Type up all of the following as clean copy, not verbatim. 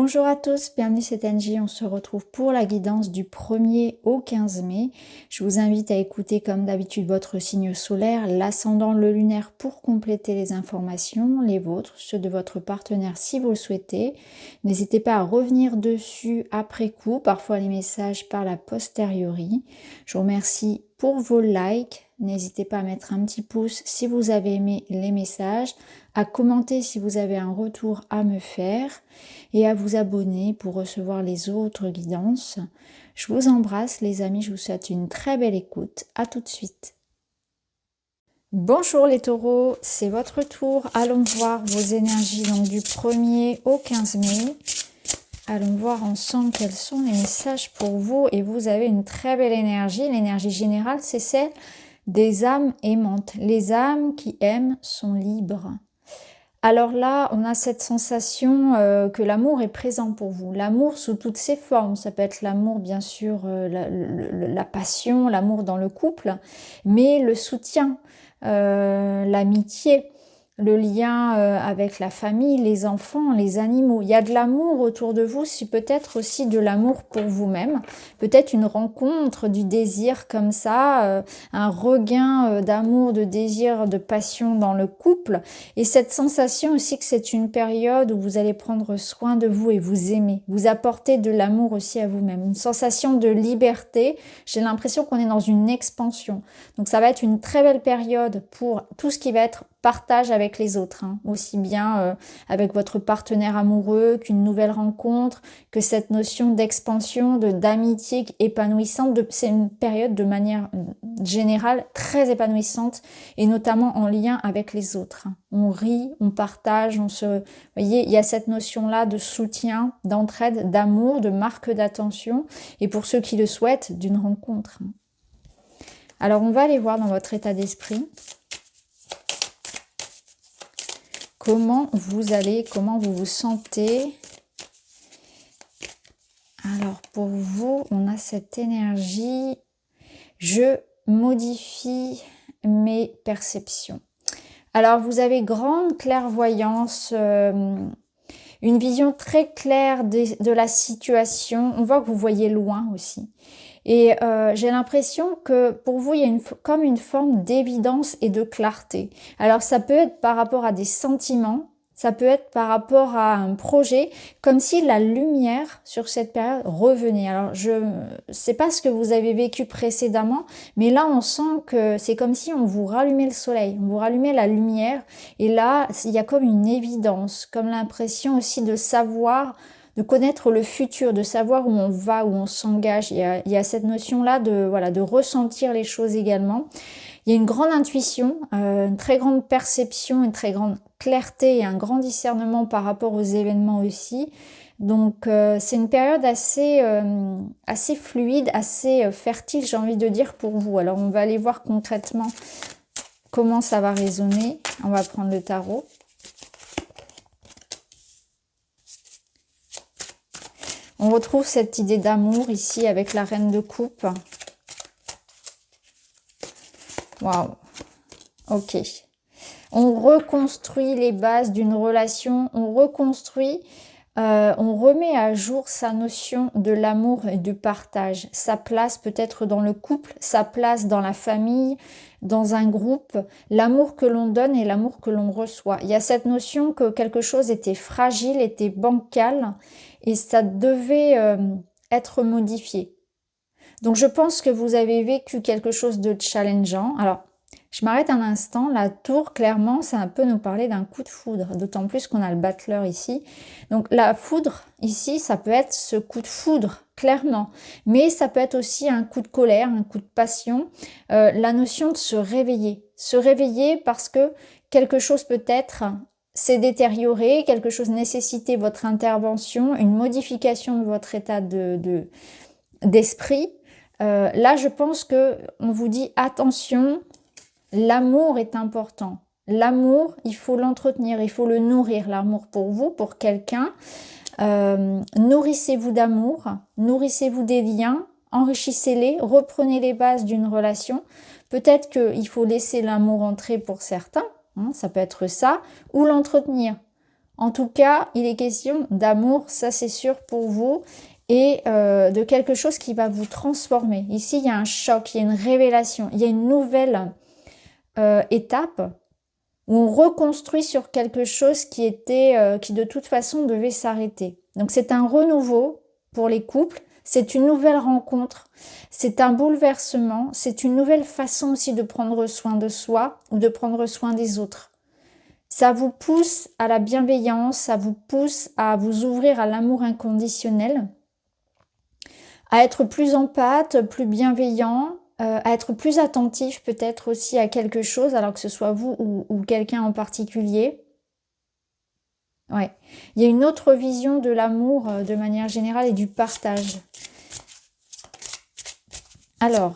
Bonjour à tous, bienvenue c'est Angie, on se retrouve pour la guidance du 1er au 15 mai. Je vous invite à écouter comme d'habitude votre signe solaire, l'ascendant, le lunaire pour compléter les informations, les vôtres, ceux de votre partenaire si vous le souhaitez. N'hésitez pas à revenir dessus après coup, parfois les messages par la posteriori. Je vous remercie pour vos likes. N'hésitez pas à mettre un petit pouce si vous avez aimé les messages, à commenter si vous avez un retour à me faire et à vous abonner pour recevoir les autres guidances. Je vous embrasse les amis, je vous souhaite une très belle écoute. À tout de suite. Bonjour les taureaux, c'est votre tour. Allons voir vos énergies donc du 1er au 15 mai. Allons voir ensemble quels sont les messages pour vous. Et vous avez une très belle énergie. L'énergie générale, c'est celle des âmes aimantes. Les âmes qui aiment sont libres. Alors là, on a cette sensation que l'amour est présent pour vous. L'amour sous toutes ses formes. Ça peut être l'amour, bien sûr, la passion, l'amour dans le couple, mais le soutien, l'amitié, le lien avec la famille, les enfants, les animaux. Il y a de l'amour autour de vous, c'est peut-être aussi de l'amour pour vous-même. Peut-être une rencontre, du désir comme ça, un regain d'amour, de désir, de passion dans le couple. Et cette sensation aussi que c'est une période où vous allez prendre soin de vous et vous aimer. Vous apporter de l'amour aussi à vous-même. Une sensation de liberté. J'ai l'impression qu'on est dans une expansion. Donc ça va être une très belle période pour tout ce qui va être partage avec les autres, hein. Aussi bien avec votre partenaire amoureux qu'une nouvelle rencontre, que cette notion d'expansion, d'amitié épanouissante. C'est une période de manière générale très épanouissante et notamment en lien avec les autres. On rit, on partage, vous voyez, il y a cette notion-là de soutien, d'entraide, d'amour, de marque d'attention et pour ceux qui le souhaitent, d'une rencontre. Alors on va aller voir dans votre état d'esprit comment vous allez, comment vous vous sentez. Alors pour vous, on a cette énergie, je modifie mes perceptions. Alors vous avez grande clairvoyance, une vision très claire de la situation. On voit que vous voyez loin aussi. Et j'ai l'impression que pour vous, il y a comme une forme d'évidence et de clarté. Alors ça peut être par rapport à des sentiments, ça peut être par rapport à un projet, comme si la lumière sur cette période revenait. Alors je sais pas ce que vous avez vécu précédemment, mais là on sent que c'est comme si on vous rallumait le soleil, on vous rallumait la lumière. Et là, il y a comme une évidence, comme l'impression aussi de savoir, de connaître le futur, de savoir où on va, où on s'engage. Il y a cette notion-là de ressentir les choses également. Il y a une grande intuition, une très grande perception, une très grande clarté et un grand discernement par rapport aux événements aussi. Donc c'est une période assez fluide, assez fertile, j'ai envie de dire, pour vous. Alors on va aller voir concrètement comment ça va résonner. On va prendre le tarot. On retrouve cette idée d'amour ici avec la reine de coupe. Waouh. Ok. On reconstruit les bases d'une relation. On reconstruit, on remet à jour sa notion de l'amour et du partage. Sa place peut-être dans le couple, sa place dans la famille, dans un groupe. L'amour que l'on donne et l'amour que l'on reçoit. Il y a cette notion que quelque chose était fragile, était bancal. Et ça devait être modifié. Donc je pense que vous avez vécu quelque chose de challengeant. Alors, je m'arrête un instant. La tour, clairement, ça peut nous parler d'un coup de foudre. D'autant plus qu'on a le battleur ici. Donc la foudre, ici, ça peut être ce coup de foudre, clairement. Mais ça peut être aussi un coup de colère, un coup de passion. La notion de se réveiller. Se réveiller parce que quelque chose peut-être s'est détérioré, quelque chose nécessitait votre intervention, une modification de votre état d'esprit. Là, je pense que on vous dit attention, l'amour est important. L'amour, il faut l'entretenir, il faut le nourrir, l'amour pour vous, pour quelqu'un. Nourrissez-vous d'amour, nourrissez-vous des liens, enrichissez-les, reprenez les bases d'une relation. Peut-être qu'il faut laisser l'amour entrer pour certains. Ça peut être ça, ou l'entretenir. En tout cas, il est question d'amour, ça c'est sûr pour vous, et de quelque chose qui va vous transformer. Ici, il y a un choc, il y a une révélation, il y a une nouvelle étape où on reconstruit sur quelque chose qui de toute façon devait s'arrêter. Donc c'est un renouveau pour les couples, c'est une nouvelle rencontre, c'est un bouleversement, c'est une nouvelle façon aussi de prendre soin de soi ou de prendre soin des autres. Ça vous pousse à la bienveillance, ça vous pousse à vous ouvrir à l'amour inconditionnel, à être plus empathe, plus bienveillant, à être plus attentif peut-être aussi à quelque chose, alors que ce soit vous ou quelqu'un en particulier. Ouais. Il y a une autre vision de l'amour de manière générale et du partage. Alors,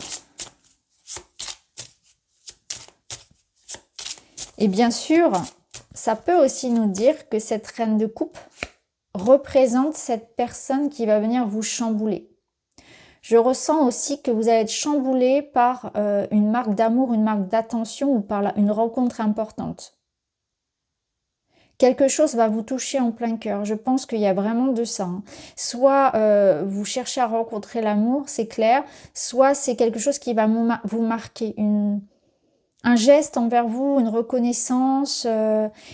et bien sûr, ça peut aussi nous dire que cette reine de coupe représente cette personne qui va venir vous chambouler. Je ressens aussi que vous allez être chamboulé par une marque d'amour, une marque d'attention ou par une rencontre importante. Quelque chose va vous toucher en plein cœur. Je pense qu'il y a vraiment de ça. Hein. Soit vous cherchez à rencontrer l'amour, c'est clair. Soit c'est quelque chose qui va vous marquer. Un geste envers vous, une reconnaissance.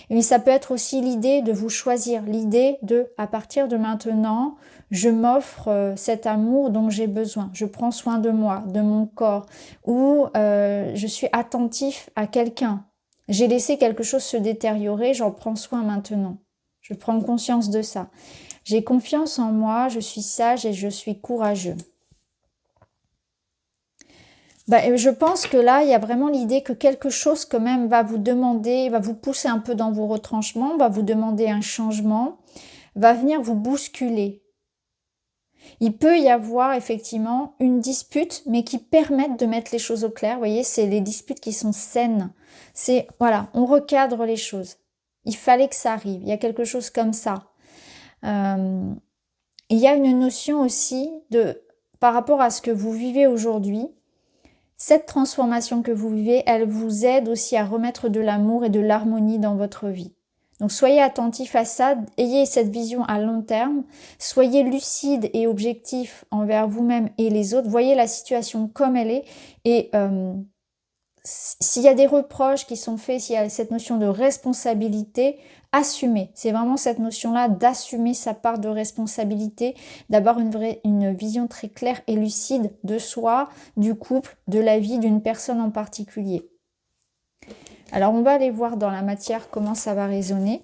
Mais ça peut être aussi l'idée de vous choisir. L'idée de, à partir de maintenant, je m'offre cet amour dont j'ai besoin. Je prends soin de moi, de mon corps. Ou je suis attentif à quelqu'un. J'ai laissé quelque chose se détériorer, j'en prends soin maintenant. Je prends conscience de ça. J'ai confiance en moi, je suis sage et je suis courageux. Je pense que là, il y a vraiment l'idée que quelque chose quand même va vous demander, va vous pousser un peu dans vos retranchements, va vous demander un changement, va venir vous bousculer. Il peut y avoir effectivement une dispute, mais qui permettent de mettre les choses au clair. Vous voyez, c'est les disputes qui sont saines. C'est, voilà, on recadre les choses. Il fallait que ça arrive. Il y a quelque chose comme ça. Il y a une notion aussi par rapport à ce que vous vivez aujourd'hui, cette transformation que vous vivez, elle vous aide aussi à remettre de l'amour et de l'harmonie dans votre vie. Donc soyez attentif à ça, ayez cette vision à long terme, soyez lucide et objectif envers vous-même et les autres, voyez la situation comme elle est et s'il y a des reproches qui sont faits, s'il y a cette notion de responsabilité, assumez. C'est vraiment cette notion-là d'assumer sa part de responsabilité, d'avoir une vision très claire et lucide de soi, du couple, de la vie d'une personne en particulier. Alors, on va aller voir dans la matière comment ça va résonner.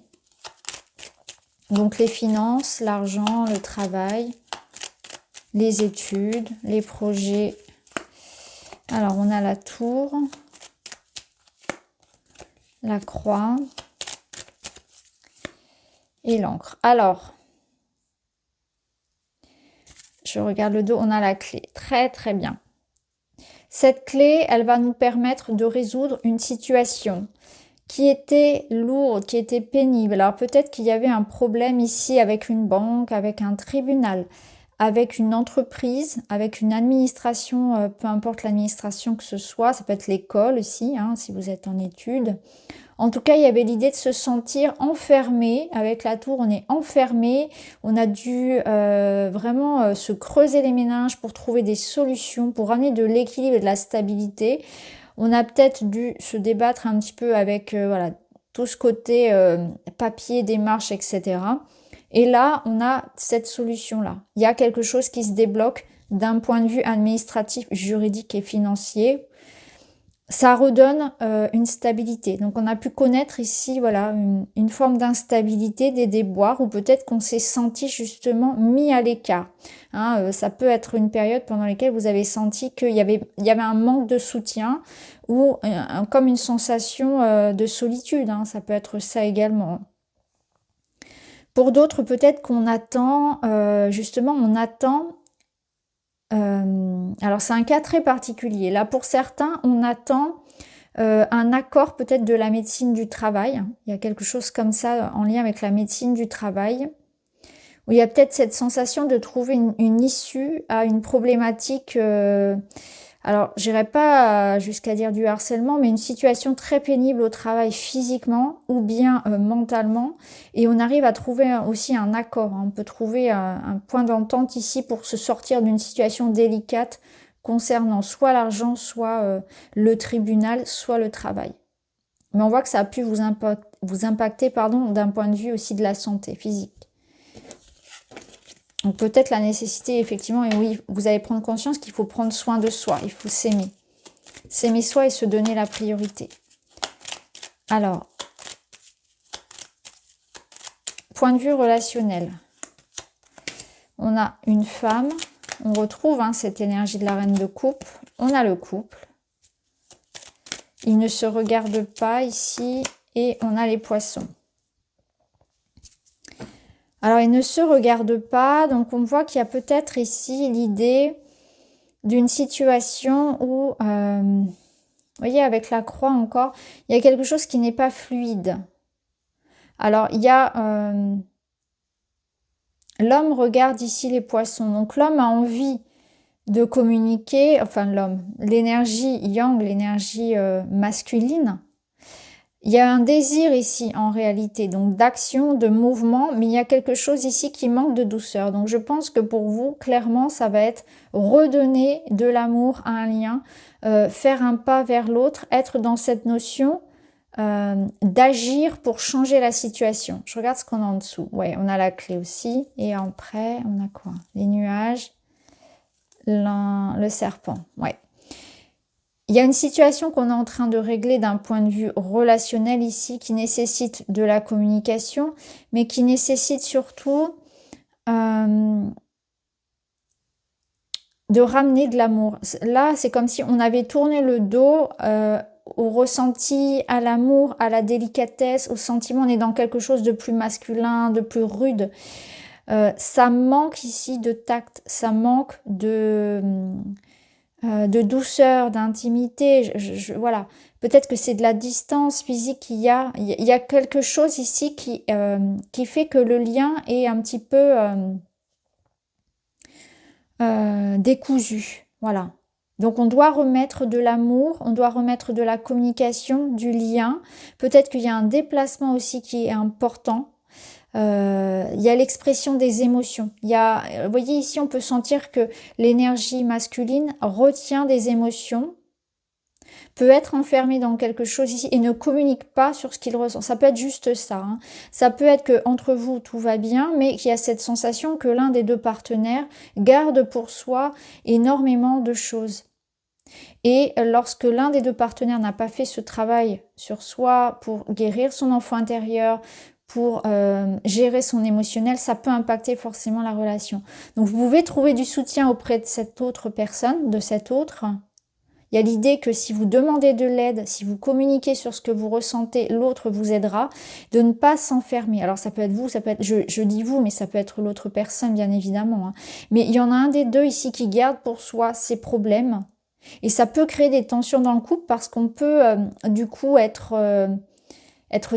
Donc, les finances, l'argent, le travail, les études, les projets. Alors, on a la tour, la croix et l'encre. Alors, je regarde le dos, on a la clé. Très, très bien. Cette clé, elle va nous permettre de résoudre une situation qui était lourde, qui était pénible. Alors peut-être qu'il y avait un problème ici avec une banque, avec un tribunal, avec une entreprise, avec une administration, peu importe l'administration que ce soit, ça peut être l'école aussi, hein, si vous êtes en études. En tout cas, il y avait l'idée de se sentir enfermé. Avec la tour, on est enfermé. On a dû vraiment se creuser les méninges pour trouver des solutions, pour ramener de l'équilibre et de la stabilité. On a peut-être dû se débattre un petit peu avec voilà, tout ce côté papier, démarche, etc. Et là, on a cette solution-là. Il y a quelque chose qui se débloque d'un point de vue administratif, juridique et financier. Ça redonne une stabilité. Donc on a pu connaître ici voilà une forme d'instabilité, des déboires, ou peut-être qu'on s'est senti justement mis à l'écart. Hein, ça peut être une période pendant laquelle vous avez senti qu'il y avait un manque de soutien ou comme une sensation de solitude. Hein, ça peut être ça également. Pour d'autres, peut-être qu'on attend, justement, on attend. Alors c'est un cas très particulier. Là, pour certains, on attend un accord peut-être de la médecine du travail. Il y a quelque chose comme ça en lien avec la médecine du travail, où il y a peut-être cette sensation de trouver une issue à une problématique Alors, j'irai pas jusqu'à dire du harcèlement, mais une situation très pénible au travail physiquement ou bien mentalement. Et on arrive à trouver aussi un accord, hein. On peut trouver un point d'entente ici pour se sortir d'une situation délicate concernant soit l'argent, soit le tribunal, soit le travail. Mais on voit que ça a pu vous impacter d'un point de vue aussi de la santé physique. Donc peut-être la nécessité, effectivement, et oui, vous allez prendre conscience qu'il faut prendre soin de soi, il faut s'aimer. S'aimer soi et se donner la priorité. Alors, point de vue relationnel. On a une femme, on retrouve cette énergie de la reine de coupe. On a le couple. Il ne se regarde pas ici et on a les poissons. Alors, il ne se regarde pas, donc on voit qu'il y a peut-être ici l'idée d'une situation où, vous voyez, avec la croix encore, il y a quelque chose qui n'est pas fluide. Alors, il y a... l'homme regarde ici les poissons, donc l'homme a envie de communiquer, enfin l'homme, l'énergie yang, l'énergie masculine. Il y a un désir ici en réalité, donc d'action, de mouvement, mais il y a quelque chose ici qui manque de douceur. Donc je pense que pour vous, clairement, ça va être redonner de l'amour à un lien, faire un pas vers l'autre, être dans cette notion d'agir pour changer la situation. Je regarde ce qu'on a en dessous. Ouais, on a la clé aussi. Et après, on a quoi? Les nuages, le serpent. Ouais. Il y a une situation qu'on est en train de régler d'un point de vue relationnel ici, qui nécessite de la communication, mais qui nécessite surtout de ramener de l'amour. Là, c'est comme si on avait tourné le dos au ressenti, à l'amour, à la délicatesse, au sentiment. On est dans quelque chose de plus masculin, de plus rude. Ça manque ici de tact, ça manque de douceur, d'intimité. Voilà, peut-être que c'est de la distance physique qu'il y a. Il y a quelque chose ici qui fait que le lien est un petit peu décousu. Voilà. Donc on doit remettre de l'amour, on doit remettre de la communication, du lien. Peut-être qu'il y a un déplacement aussi qui est important. Il y a l'expression des émotions. Vous voyez ici, on peut sentir que l'énergie masculine retient des émotions, peut être enfermé dans quelque chose ici et ne communique pas sur ce qu'il ressent. Ça peut être juste ça. Hein. Ça peut être que entre vous tout va bien, mais qu'il y a cette sensation que l'un des deux partenaires garde pour soi énormément de choses. Et lorsque l'un des deux partenaires n'a pas fait ce travail sur soi pour guérir son enfant intérieur, pour gérer son émotionnel, ça peut impacter forcément la relation. Donc vous pouvez trouver du soutien auprès de cette autre personne, de cet autre. Il y a l'idée que si vous demandez de l'aide, si vous communiquez sur ce que vous ressentez, l'autre vous aidera, de ne pas s'enfermer. Alors ça peut être vous, ça peut être, je dis vous, mais ça peut être l'autre personne bien évidemment. Hein. Mais il y en a un des deux ici qui garde pour soi ses problèmes. Et ça peut créer des tensions dans le couple parce qu'on peut du coup être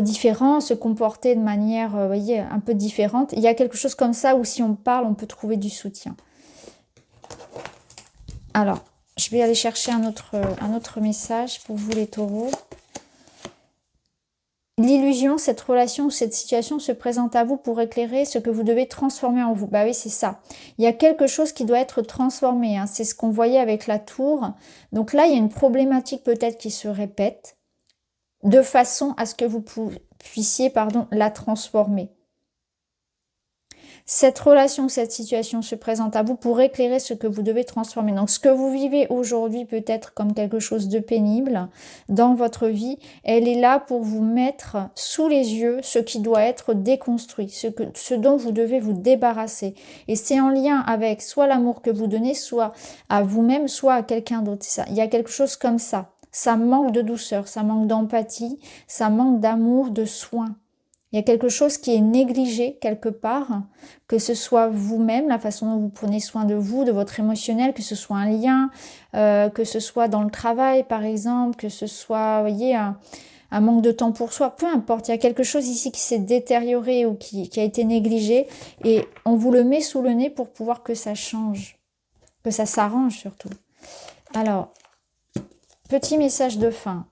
différent, se comporter de manière voyez, un peu différente. Il y a quelque chose comme ça où si on parle, on peut trouver du soutien. Alors, je vais aller chercher un autre message pour vous les taureaux. L'illusion, cette relation ou cette situation se présente à vous pour éclairer ce que vous devez transformer en vous. Bah oui, c'est ça. Il y a quelque chose qui doit être transformé. Hein. C'est ce qu'on voyait avec la tour. Donc là, il y a une problématique peut-être qui se répète de façon à ce que vous puissiez la transformer. Cette relation, cette situation se présente à vous pour éclairer ce que vous devez transformer. Donc, ce que vous vivez aujourd'hui peut être comme quelque chose de pénible dans votre vie. Elle est là pour vous mettre sous les yeux ce qui doit être déconstruit, ce dont vous devez vous débarrasser. Et c'est en lien avec soit l'amour que vous donnez, soit à vous-même, soit à quelqu'un d'autre. Il y a quelque chose comme ça. Ça manque de douceur, ça manque d'empathie, ça manque d'amour, de soin. Il y a quelque chose qui est négligé quelque part, que ce soit vous-même, la façon dont vous prenez soin de vous, de votre émotionnel, que ce soit un lien, que ce soit dans le travail par exemple, que ce soit, vous voyez, un manque de temps pour soi, peu importe. Il y a quelque chose ici qui s'est détérioré ou qui a été négligé et on vous le met sous le nez pour pouvoir que ça change, que ça s'arrange surtout. Alors, petit message de fin.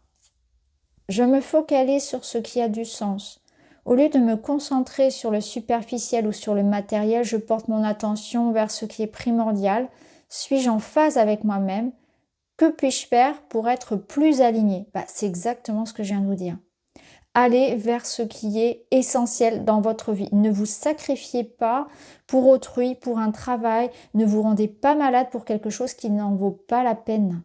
Je me focalise sur ce qui a du sens. Au lieu de me concentrer sur le superficiel ou sur le matériel, je porte mon attention vers ce qui est primordial. Suis-je en phase avec moi-même? Que puis-je faire pour être plus aligné? C'est exactement ce que je viens de vous dire. Allez vers ce qui est essentiel dans votre vie. Ne vous sacrifiez pas pour autrui, pour un travail. Ne vous rendez pas malade pour quelque chose qui n'en vaut pas la peine.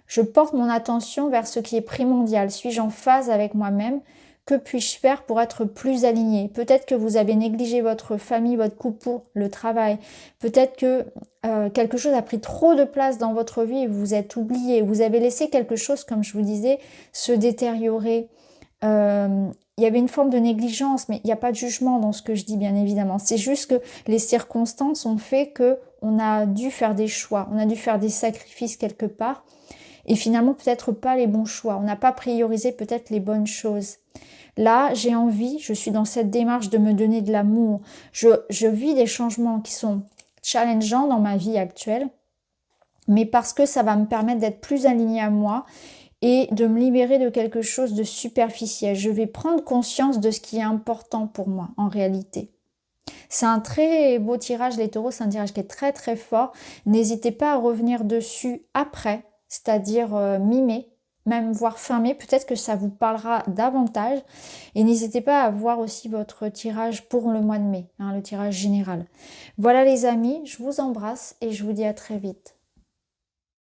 Je porte mon attention vers ce qui est primordial. Suis-je en phase avec moi-même? Que puis-je faire pour être plus aligné? Peut-être que vous avez négligé votre famille, votre couple pour le travail. Peut-être que quelque chose a pris trop de place dans votre vie et vous vous êtes oublié. Vous avez laissé quelque chose, comme je vous disais, se détériorer. Il y avait une forme de négligence, mais il n'y a pas de jugement dans ce que je dis, bien évidemment. C'est juste que les circonstances ont fait qu'on a dû faire des choix, on a dû faire des sacrifices quelque part, et finalement peut-être pas les bons choix. On n'a pas priorisé peut-être les bonnes choses. Là, j'ai envie, je suis dans cette démarche de me donner de l'amour. Je vis des changements qui sont challengeants dans ma vie actuelle, mais parce que ça va me permettre d'être plus alignée à moi et de me libérer de quelque chose de superficiel. Je vais prendre conscience de ce qui est important pour moi en réalité. C'est un très beau tirage, les taureaux, c'est un tirage qui est très très fort. N'hésitez pas à revenir dessus après, c'est-à-dire mi-mai, même voire fin mai, peut-être que ça vous parlera davantage. Et n'hésitez pas à voir aussi votre tirage pour le mois de mai, le tirage général. Voilà les amis, je vous embrasse et je vous dis à très vite.